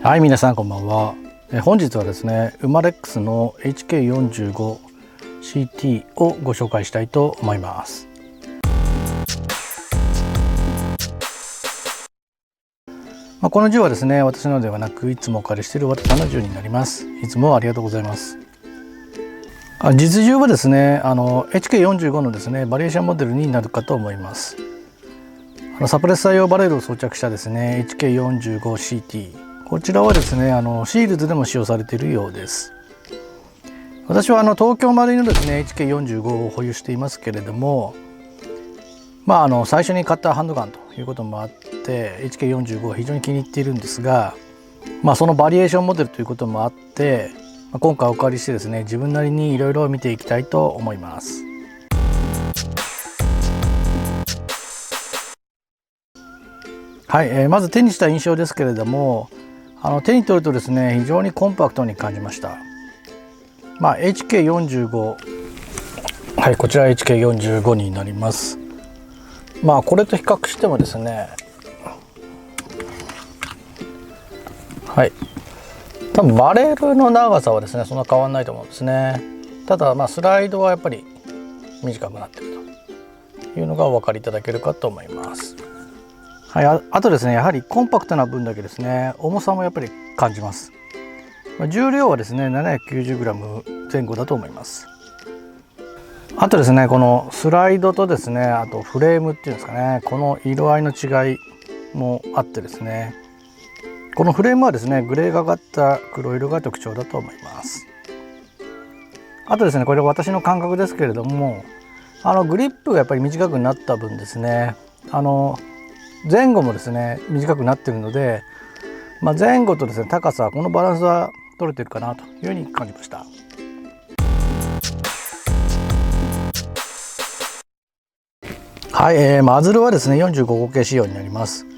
はい、皆さんこんばんは。本日はですね、ウマレックスの HK45CT をご紹介したいと思います。この銃はですね、私のではなく、いつもお借りしている私の銃になります。いつもありがとうございます。実銃はですね、HK45 のですね、バリエーションモデルになるかと思います。サプレッサー用バレルを装着したですね、HK45CT、こちらはですね、シールズでも使用されているようです。私は東京マリのですね HK45 を保有していますけれども、最初に買ったハンドガンということもあって HK45 は非常に気に入っているんですが、そのバリエーションモデルということもあって、今回お借りしてですね、自分なりにいろいろ見ていきたいと思います。はい、まず手にした印象ですけれども、手に取るとですね、非常にコンパクトに感じました。HK45、はい、こちら HK45 になります。これと比較してもですね、はい、多分バレルの長さはですね、そんな変わらないと思うんですね。ただスライドはやっぱり短くなっているというのがお分かりいただけるかと思います。はい、あとですね、やはりコンパクトな分だけですね、重さもやっぱり感じます。重量はですね 790g 前後だと思います。あとですね、このスライドとですね、あとフレームっていうんですかね、この色合いの違いもあってですね、このフレームはですね、グレーがかった黒色が特徴だと思います。あとですね、これは私の感覚ですけれども、グリップがやっぱり短くなった分ですね、前後もですね短くなっているので、前後とですね高さ、このバランスは取れてるかなというふうに感じました。はい、マズルはですね45口径仕様になります。こ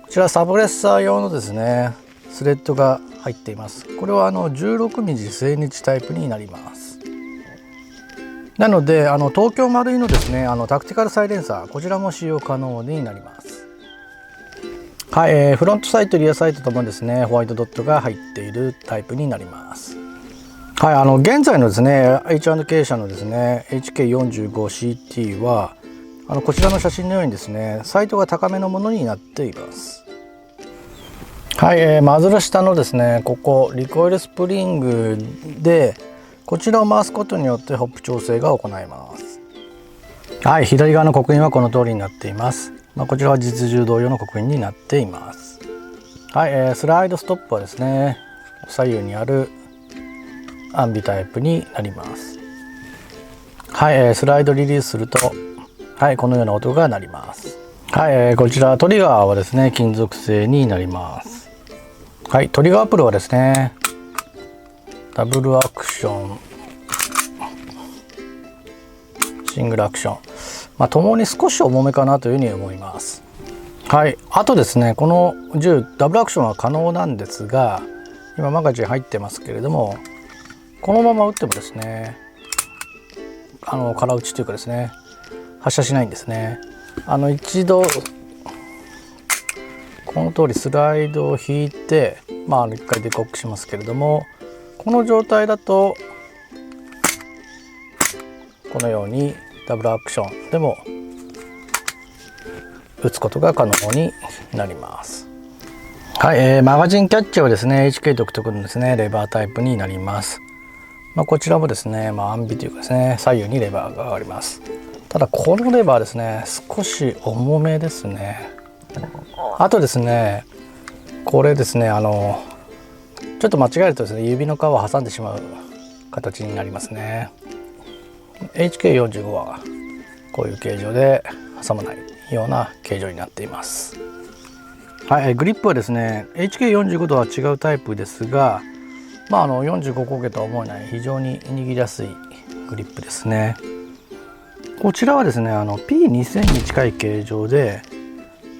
ちらサブレッサー用のですねスレッドが入っています。これは16mm 精日タイプになります。なので東京マルイのですねタクティカルサイレンサー、こちらも使用可能になります。はい、フロントサイトリアサイトともですねホワイトドットが入っているタイプになります。はい、現在のですね H&K 社のですね HK45CT はこちらの写真のようにですねサイトが高めのものになっています。はい、マズル下のですねここリコイルスプリングでこちらを回すことによってホップ調整が行えます。はい、左側の刻印はこの通りになっています。こちらは実銃同様の刻印になっています。はい、スライドストップはですね左右にあるアンビタイプになります。はい、スライドリリースすると、はい、このような音が鳴ります。はい、こちらトリガーはですね金属製になります。はい、トリガープルはですねダブルアクション、シングルアクション、ともに少し重めかなというふうに思います。はい、あとですね、この銃ダブルアクションは可能なんですが、今マガジン入ってますけれども、このまま撃ってもですね空撃ちというかですね発射しないんですね。一度この通りスライドを引いて一回デコックしますけれども、この状態だとこのようにダブルアクションでも撃つことが可能になります。はい、マガジンキャッチはですね HK 独特のですねレバータイプになります。こちらもですねアンビというかですね左右にレバーがあります。ただこのレバーですね少し重めですね。あとですねこれですねちょっと間違えるとですね指の皮を挟んでしまう形になりますね。HK45 はこういう形状で挟まないような形状になっています。はい、グリップはですね HK45 とは違うタイプですが、45口径とは思えない非常に握りやすいグリップですね。こちらはですねP2000 に近い形状で、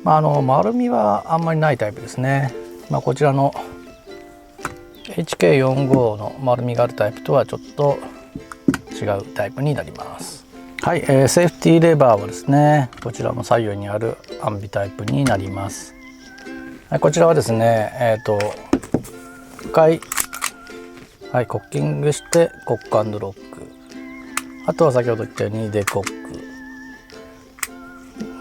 丸みはあんまりないタイプですね。こちらの HK45 の丸みがあるタイプとはちょっと違うタイプになります。はい、セーフティーレバーはですねこちらも左右にあるアンビタイプになります。はい、こちらはですね回、はい、コッキングしてコック&ロック、あとは先ほど言ったようにデコック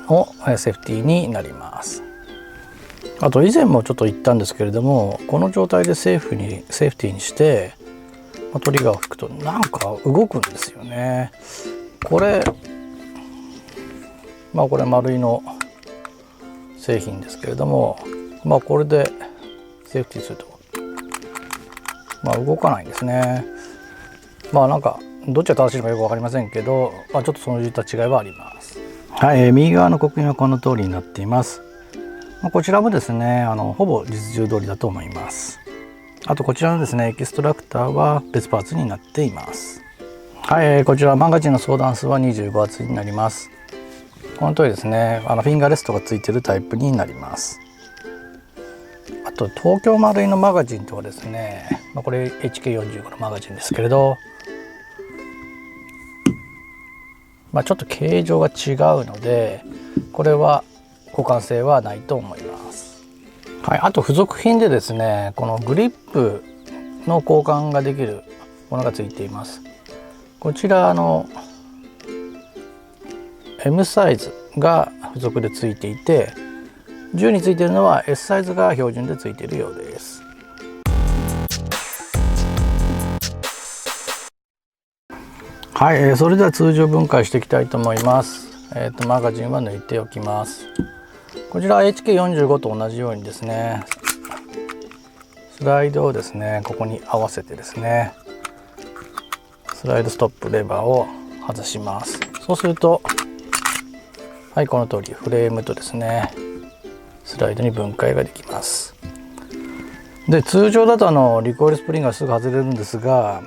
のセーフティーになります。あと以前もちょっと言ったんですけれども、この状態でセーフティーにしてトリガーを引くとなんか動くんですよね。これこれ丸いの製品ですけれども、これでセーフティーすると動かないんですね。なんかどっちが正しいのかよく分かりませんけど、ちょっとそのいった違いはあります。はい、右側の刻印はこの通りになっています。こちらもですね、ほぼ実銃通りだと思います。あとこちらのですねエキストラクターは別パーツになっています。はい、こちらマガジンの相談数は25発になります。この通りですね、フィンガーレストがついているタイプになります。あと東京丸いのマガジンとはですね、これ HK45 のマガジンですけれど、ちょっと形状が違うのでこれは互換性はないと思います。はい、あと付属品でですね、このグリップの交換ができるものがついています。こちらM サイズが付属でついていて、銃についているのは S サイズが標準でついているようです。はい、それでは通常分解していきたいと思います。マガジンは抜いておきます。こちら HK45 と同じようにですね、スライドをですねここに合わせてですね、スライドストップレバーを外します。そうすると、はい、この通りフレームとですねスライドに分解ができます。で通常だとリコイルスプリングがすぐ外れるんですが、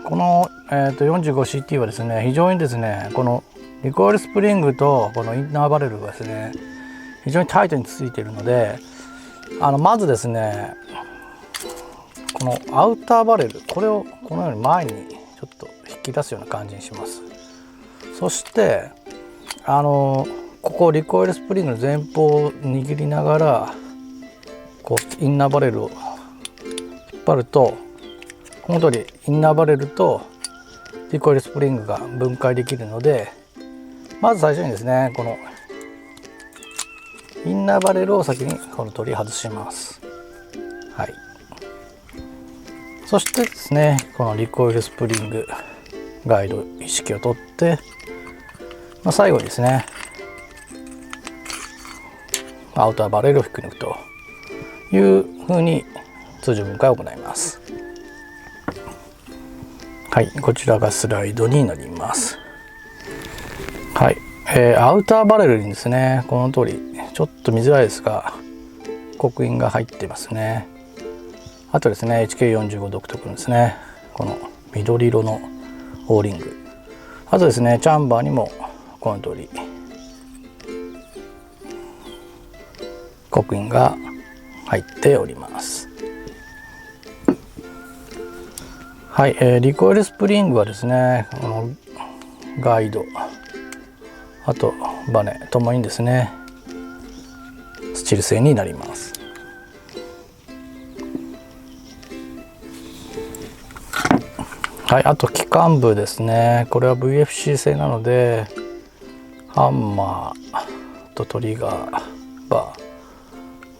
この、45CT はですね非常にですねこのリコイルスプリングとこのインナーバレルがですね非常にタイトについているので、まずですねこのアウターバレル、これをこのように前にちょっと引き出すような感じにします。そしてここリコイルスプリングの前方を握りながらこうインナーバレルを引っ張ると、この通りインナーバレルとリコイルスプリングが分解できるので、まず最初にですねこのインナーバレルを先にこの通り外します。はい、そしてですねこのリコイルスプリングガイド意識をとって、最後にですねアウターバレルを引き抜くというふうに通常分解を行います。はい、こちらがスライドになります。はい、アウターバレルにですねこの通りちょっと見づらいですが刻印が入っていますね。あとですね HK45 独特のですねこの緑色のオーリング、あとですねチャンバーにもこの通り刻印が入っております。はい、リコイルスプリングはですねこのガイド、あとバネともにですねスチール製になります。はい、あと機関部ですね、これは VFC 製なのでハンマーとトリガーバ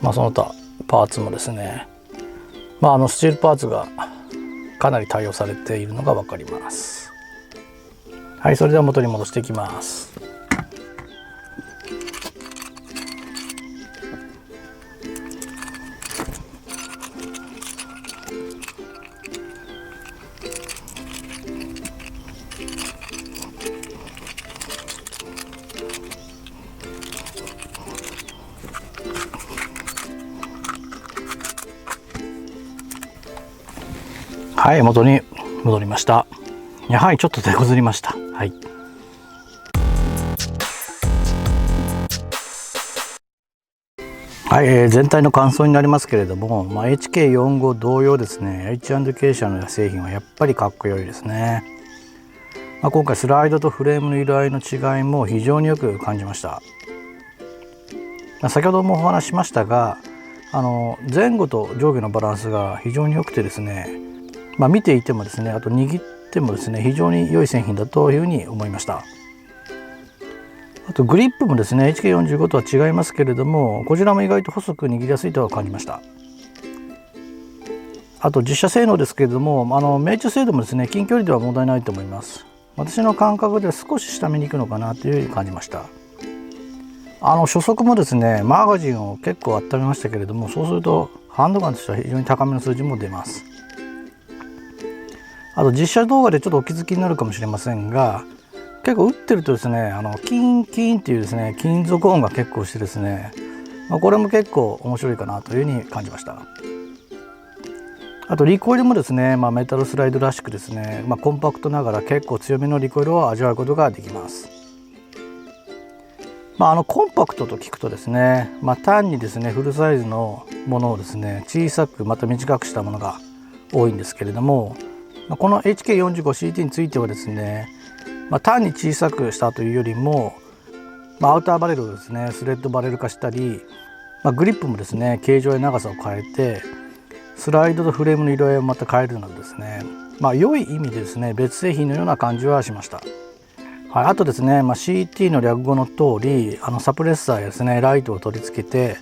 ー、その他パーツもですね、スチールパーツがかなり対応されているのが分かります。はい、それでは元に戻していきます。はい、元に戻りました。やはりちょっと手こずりました。はい。はい、全体の感想になりますけれども、HK45 同様ですね H&K 社の製品はやっぱりかっこよいですね。今回スライドとフレームの色合いの違いも非常によく感じました。先ほどもお話ししましたが前後と上下のバランスが非常に良くてですね、見ていてもですね、あと握ってもですね、非常に良い製品だというふうに思いました。あとグリップもですね HK45 とは違いますけれども、こちらも意外と細く握りやすいとは感じました。あと実写性能ですけれども、命中精度もですね近距離では問題ないと思います。私の感覚では少し下めに行くのかなというふうに感じました。初速もですねマガジンを結構温めましたけれども、そうするとハンドガンとしては非常に高めの数字も出ます。あと実写動画でちょっとお気づきになるかもしれませんが、結構撃ってるとですねキンキンっていうですね金属音が結構してですね、これも結構面白いかなというふうに感じました。あとリコイルもですね、メタルスライドらしくですね、コンパクトながら結構強めのリコイルを味わうことができます。コンパクトと聞くとですね、単にですねフルサイズのものをですね小さくまた短くしたものが多いんですけれども、この HK45CT についてはですね、単に小さくしたというよりも、アウターバレルをですねスレッドバレル化したり、グリップもですね形状や長さを変えてスライドとフレームの色合いをまた変えるなどですね、良い意味でですね別製品のような感じはしました。はい、あとですね、CT の略語の通りサプレッサーやですねライトを取り付けて、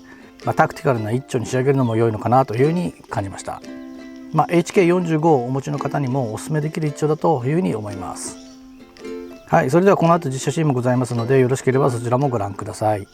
タクティカルな一丁に仕上げるのも良いのかなというふうに感じました。HK45 をお持ちの方にもお勧めできる一丁だというふうに思います。はい、それではこの後実写シーンもございますので、よろしければそちらもご覧ください。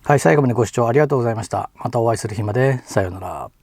はい、最後までご視聴ありがとうございました。またお会いする日まで。さようなら。